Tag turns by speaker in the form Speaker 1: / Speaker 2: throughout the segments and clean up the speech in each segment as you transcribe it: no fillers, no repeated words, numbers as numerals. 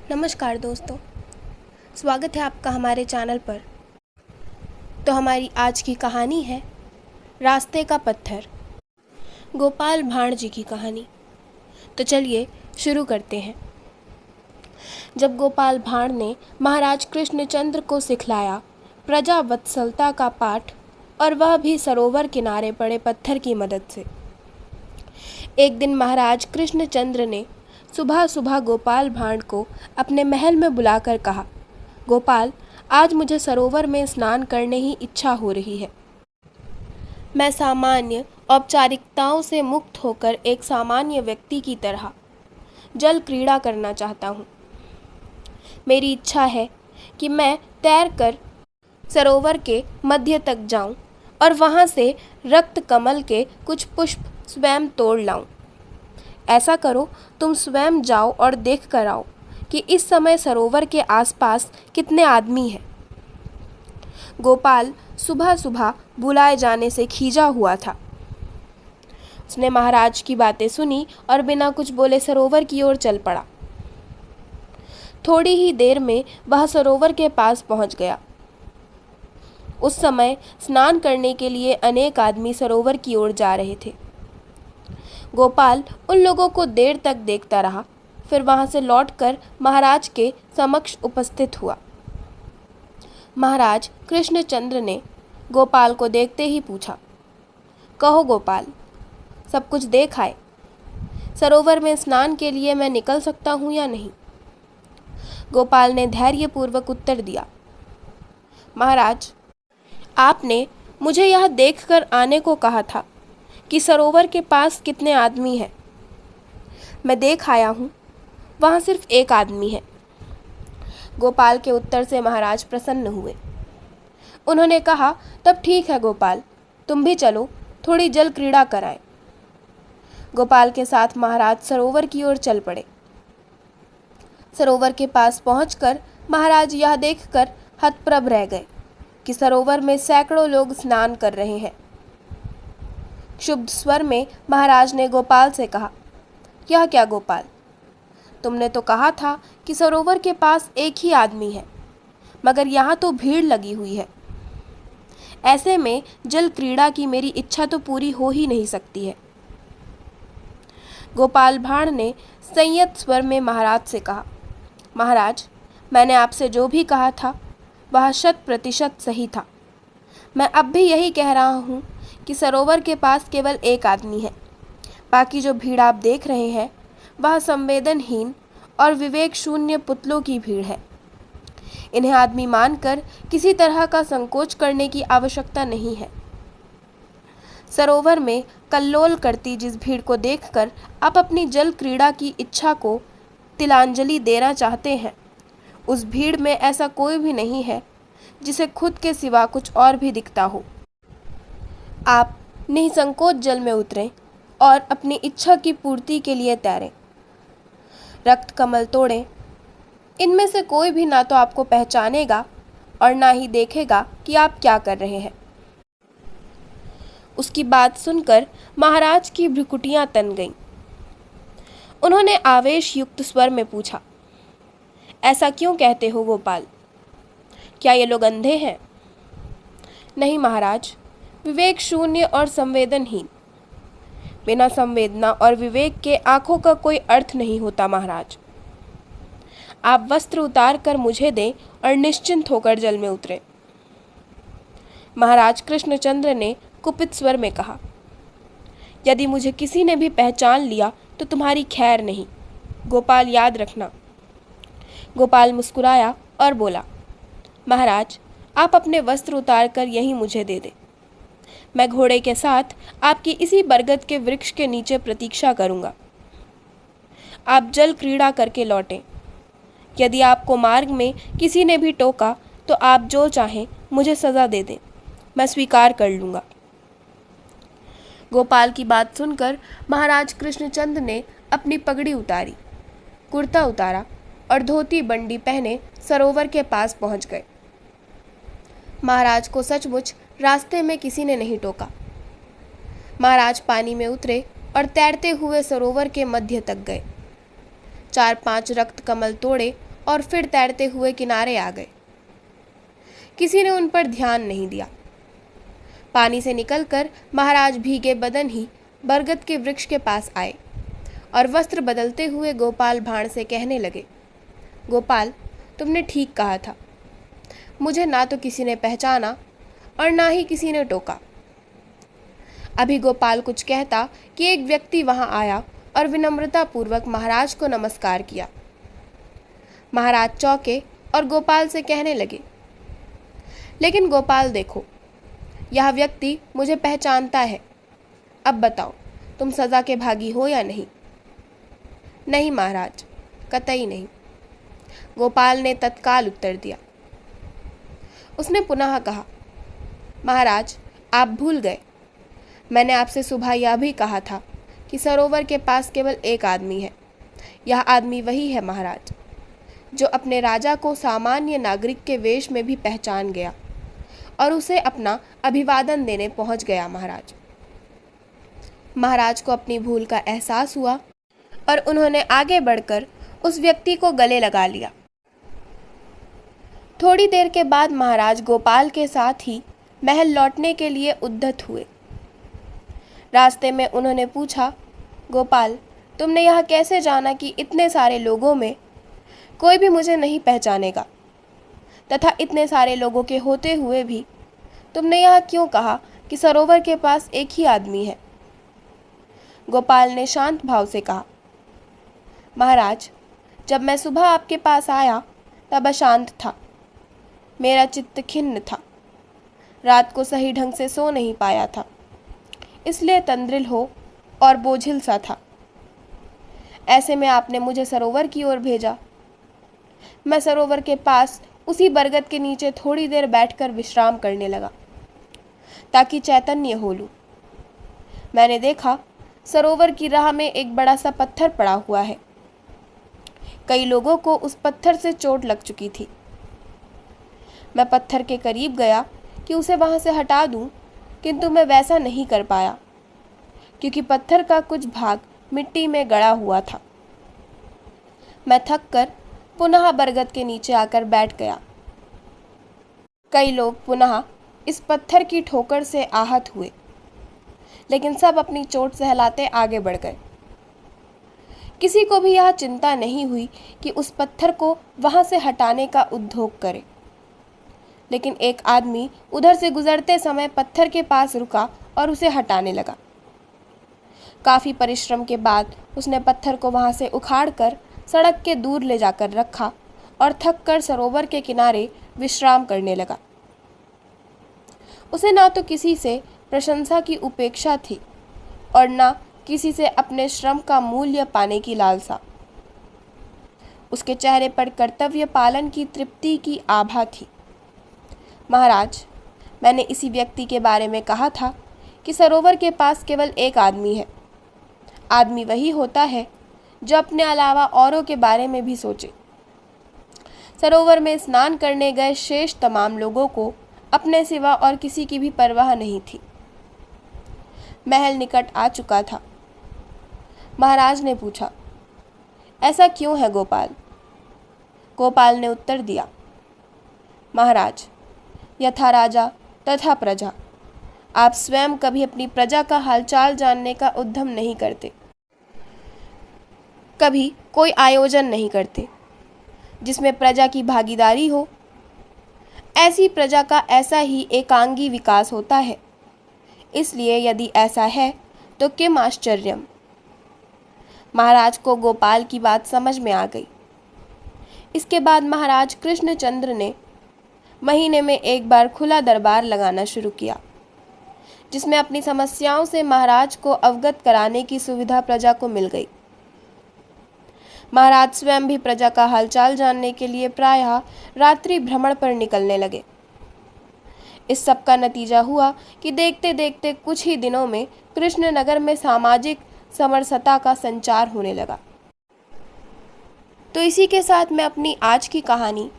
Speaker 1: नमस्कार दोस्तों, स्वागत है आपका हमारे चैनल पर। तो हमारी आज की कहानी है रास्ते का पत्थर, गोपाल भांड़ जी की कहानी। तो चलिए शुरू करते हैं। जब गोपाल भांड़ ने महाराज कृष्णचंद्र को सिखलाया प्रजा वत्सलता का पाठ, और वह भी सरोवर किनारे पड़े पत्थर की मदद से। एक दिन महाराज कृष्णचंद्र ने सुबह सुबह गोपाल भांड़ को अपने महल में बुलाकर कहा, गोपाल, आज मुझे सरोवर में स्नान करने की इच्छा हो रही है। मैं सामान्य औपचारिकताओं से मुक्त होकर एक सामान्य व्यक्ति की तरह जल क्रीड़ा करना चाहता हूँ। मेरी इच्छा है कि मैं तैरकर सरोवर के मध्य तक जाऊं और वहाँ से रक्त कमल के कुछ पुष्प स्वयं तोड़ लाऊं। ऐसा करो, तुम स्वयं जाओ और देख कर आओ कि इस समय सरोवर के आसपास कितने आदमी हैं। गोपाल सुबह सुबह बुलाए जाने से खींचा हुआ था। उसने महाराज की बातें सुनी और बिना कुछ बोले सरोवर की ओर चल पड़ा। थोड़ी ही देर में वह सरोवर के पास पहुंच गया। उस समय स्नान करने के लिए अनेक आदमी सरोवर की ओर जा रहे थे। गोपाल उन लोगों को देर तक देखता रहा, फिर वहां से लौटकर महाराज के समक्ष उपस्थित हुआ। महाराज कृष्णचंद्र ने गोपाल को देखते ही पूछा, कहो गोपाल, सब कुछ देख आए? सरोवर में स्नान के लिए मैं निकल सकता हूँ या नहीं? गोपाल ने धैर्यपूर्वक उत्तर दिया, महाराज, आपने मुझे यह देखकर आने को कहा था कि सरोवर के पास कितने आदमी हैं। मैं देख आया हूँ, वहाँ सिर्फ एक आदमी है। गोपाल के उत्तर से महाराज प्रसन्न हुए। उन्होंने कहा, तब ठीक है गोपाल, तुम भी चलो, थोड़ी जल क्रीड़ा कराएं। गोपाल के साथ महाराज सरोवर की ओर चल पड़े। सरोवर के पास पहुंचकर महाराज यह देखकर हतप्रभ रह गए कि सरोवर में सैकड़ों लोग स्नान कर रहे हैं। क्षुब्ध स्वर में महाराज ने गोपाल से कहा, यह क्या गोपाल, तुमने तो कहा था कि सरोवर के पास एक ही आदमी है, मगर यहाँ तो भीड़ लगी हुई है। ऐसे में जल क्रीड़ा की मेरी इच्छा तो पूरी हो ही नहीं सकती है। गोपाल भांड़ ने संयत स्वर में महाराज से कहा, महाराज, मैंने आपसे जो भी कहा था वह 100% सही था। मैं अब भी यही कह रहा हूँ कि सरोवर के पास केवल एक आदमी है। बाकी जो भीड़ आप देख रहे हैं वह संवेदनहीन और विवेक शून्य पुतलों की भीड़ है। इन्हें आदमी मानकर किसी तरह का संकोच करने की आवश्यकता नहीं है। सरोवर में कल्लोल करती जिस भीड़ को देखकर आप अपनी जल क्रीड़ा की इच्छा को तिलांजलि देना चाहते हैं, उस भीड़ में ऐसा कोई भी नहीं है जिसे खुद के सिवा कुछ और भी दिखता हो। आप निसंकोच जल में उतरें और अपनी इच्छा की पूर्ति के लिए तैरें। रक्त कमल तोड़ें। इनमें से कोई भी ना तो आपको पहचानेगा और ना ही देखेगा कि आप क्या कर रहे हैं। उसकी बात सुनकर महाराज की भ्रुकुटियां तन गईं। उन्होंने आवेश युक्त स्वर में पूछा, ऐसा क्यों कहते हो गोपाल? क्या ये लोग अंधे हैं? नहीं महाराज, विवेक शून्य और संवेदनहीन। बिना संवेदना और विवेक के आंखों का कोई अर्थ नहीं होता महाराज। आप वस्त्र उतार कर मुझे दें और निश्चिंत होकर जल में उतरें। महाराज कृष्णचंद्र ने कुपित स्वर में कहा, यदि मुझे किसी ने भी पहचान लिया तो तुम्हारी खैर नहीं, गोपाल, याद रखना। गोपाल मुस्कुराया और बोला, महाराज, आप अपने वस्त्र उतार कर यहीं मुझे दे दें। मैं घोड़े के साथ आपकी इसी बरगद के वृक्ष के नीचे प्रतीक्षा करूंगा। आप जल क्रीड़ा करके लौटें। यदि आपको मार्ग में किसी ने भी टोका तो आप जो चाहें मुझे सज़ा दे दें, मैं स्वीकार कर लूँगा। गोपाल की बात सुनकर महाराज कृष्णचंद्र ने अपनी पगड़ी उतारी, कुर्ता उतारा और धोती बंडी पहने सरोवर के पास पहुंच गए। महाराज को सचमुच रास्ते में किसी ने नहीं टोका। महाराज पानी में उतरे और तैरते हुए सरोवर के मध्य तक गए। 4-5 रक्त कमल तोड़े और फिर तैरते हुए किनारे आ गए। किसी ने उन पर ध्यान नहीं दिया। पानी से निकलकर महाराज भीगे बदन ही बरगद के वृक्ष के पास आए और वस्त्र बदलते हुए गोपाल भाण से कहने लगे, गोपाल, तुमने ठीक कहा था। मुझे ना तो किसी ने पहचाना और ना ही किसी ने टोका। अभी गोपाल कुछ कहता कि एक व्यक्ति वहां आया और विनम्रतापूर्वक महाराज को नमस्कार किया। महाराज चौंके और गोपाल से कहने लगे, लेकिन गोपाल देखो, यह व्यक्ति मुझे पहचानता है। अब बताओ, तुम सजा के भागी हो या नहीं? नहीं महाराज, कतई नहीं, गोपाल ने तत्काल उत्तर दिया। उसने पुनः कहा, महाराज, आप भूल गए, मैंने आपसे सुबह यह भी कहा था कि सरोवर के पास केवल एक आदमी है। यह आदमी वही है महाराज, जो अपने राजा को सामान्य नागरिक के वेश में भी पहचान गया और उसे अपना अभिवादन देने पहुंच गया। महाराज को अपनी भूल का एहसास हुआ और उन्होंने आगे बढ़कर उस व्यक्ति को गले लगा लिया। थोड़ी देर के बाद महाराज गोपाल के साथ ही महल लौटने के लिए उद्यत हुए। रास्ते में उन्होंने पूछा, गोपाल, तुमने यह कैसे जाना कि इतने सारे लोगों में कोई भी मुझे नहीं पहचानेगा, तथा इतने सारे लोगों के होते हुए भी तुमने यह क्यों कहा कि सरोवर के पास एक ही आदमी है? गोपाल ने शांत भाव से कहा, महाराज, जब मैं सुबह आपके पास आया तब अशांत था, मेरा चित्त खिन्न था, रात को सही ढंग से सो नहीं पाया था, इसलिए तंद्रिल हो और बोझिल सा था। ऐसे में आपने मुझे सरोवर की ओर भेजा। मैं सरोवर के पास उसी बरगद के नीचे थोड़ी देर बैठकर विश्राम करने लगा ताकि चैतन्य हो लूं। मैंने देखा सरोवर की राह में एक बड़ा सा पत्थर पड़ा हुआ है। कई लोगों को उस पत्थर से चोट लग चुकी थी। मैं पत्थर के करीब गया कि उसे वहां से हटा दूं, किंतु मैं वैसा नहीं कर पाया क्योंकि पत्थर का कुछ भाग मिट्टी में गड़ा हुआ था। मैं थक कर पुनः बरगद के नीचे आकर बैठ गया। कई लोग पुनः इस पत्थर की ठोकर से आहत हुए, लेकिन सब अपनी चोट सहलाते आगे बढ़ गए। किसी को भी यह चिंता नहीं हुई कि उस पत्थर को वहां से हटाने का उद्योग करे, लेकिन एक आदमी उधर से गुजरते समय पत्थर के पास रुका और उसे हटाने लगा। काफी परिश्रम के बाद उसने पत्थर को वहां से उखाड़कर सड़क के दूर ले जाकर रखा और थक कर सरोवर के किनारे विश्राम करने लगा। उसे ना तो किसी से प्रशंसा की उपेक्षा थी और ना किसी से अपने श्रम का मूल्य पाने की लालसा। उसके चेहरे पर कर्तव्य पालन की तृप्ति की आभा थी। महाराज, मैंने इसी व्यक्ति के बारे में कहा था कि सरोवर के पास केवल एक आदमी है। आदमी वही होता है जो अपने अलावा औरों के बारे में भी सोचे। सरोवर में स्नान करने गए शेष तमाम लोगों को अपने सिवा और किसी की भी परवाह नहीं थी। महल निकट आ चुका था। महाराज ने पूछा, ऐसा क्यों है गोपाल? गोपाल ने उत्तर दिया, महाराज, यथा राजा तथा प्रजा, आप स्वयं कभी अपनी प्रजा का हालचाल जानने का उद्यम नहीं करते, कभी कोई आयोजन नहीं करते जिसमें प्रजा की भागीदारी हो। ऐसी प्रजा का ऐसा ही एकांगी विकास होता है। इसलिए यदि ऐसा है तो किम आश्चर्यम। महाराज को गोपाल की बात समझ में आ गई। इसके बाद महाराज कृष्णचंद्र ने महीने में एक बार खुला दरबार लगाना शुरू किया, जिसमें अपनी समस्याओं से महाराज को अवगत कराने की सुविधा प्रजा को मिल गई। महाराज स्वयं भी प्रजा का हालचाल जानने के लिए प्रायः रात्रि भ्रमण पर निकलने लगे। इस सब का नतीजा हुआ कि देखते देखते कुछ ही दिनों में कृष्णनगर में सामाजिक समरसता का संचार होने लगा। तो इसी के साथ मैं अपनी आज की कहानी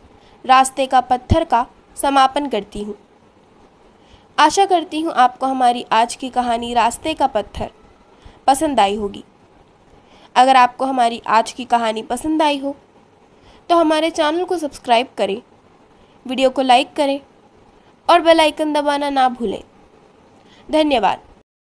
Speaker 1: रास्ते का पत्थर का समापन करती हूँ। आशा करती हूँ आपको हमारी आज की कहानी रास्ते का पत्थर पसंद आई होगी। अगर आपको हमारी आज की कहानी पसंद आई हो तो हमारे चैनल को सब्सक्राइब करें, वीडियो को लाइक करें और बेल आइकन दबाना ना भूलें। धन्यवाद।